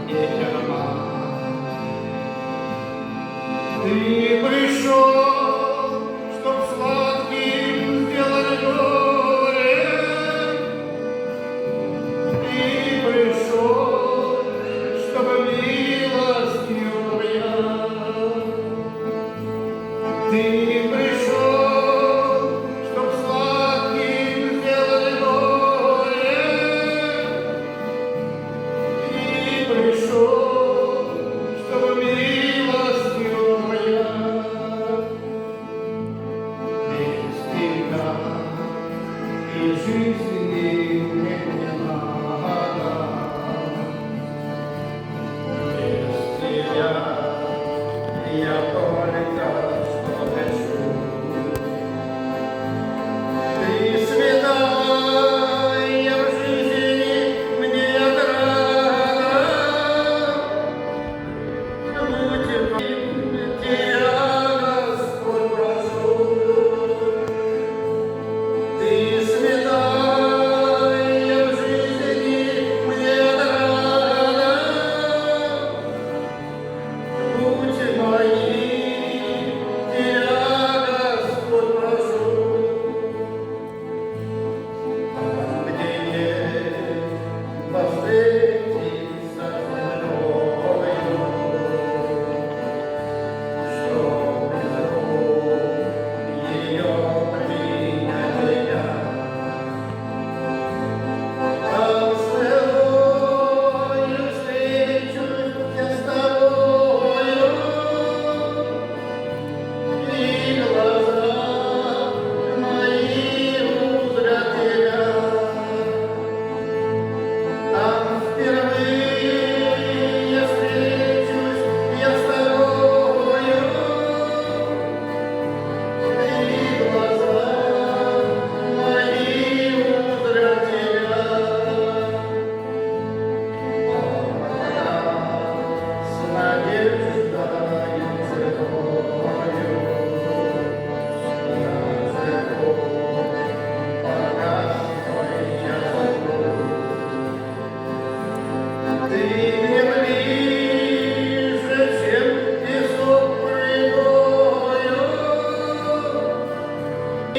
ветерма. Ты пришел, чтоб сладким сделать горе. Ты пришел, чтобы милостью объять. Ты пришел, чтоб сладким сделать горе. Ты пришел, чтобы милостью объять. Без тебя и жизни мне не надо. Без тебя я только что дышу. Ты святая в жизни мне отрада. Будь моим, тебя, Господь, прошу. Ты святая в жизни мне отрада. Будь моим, тебя, Господь, прошу. Там, где нет встретиться с мною, что без рук ее принять я. Там с тобою встречусь я с тобою, и глаза мои узрят тебя. Там впервые встречусь я с тобою, и глаза мои узрят тебя. С надеждою живою, пока свой час жду. Ты мне ближе, чем песок прибою, и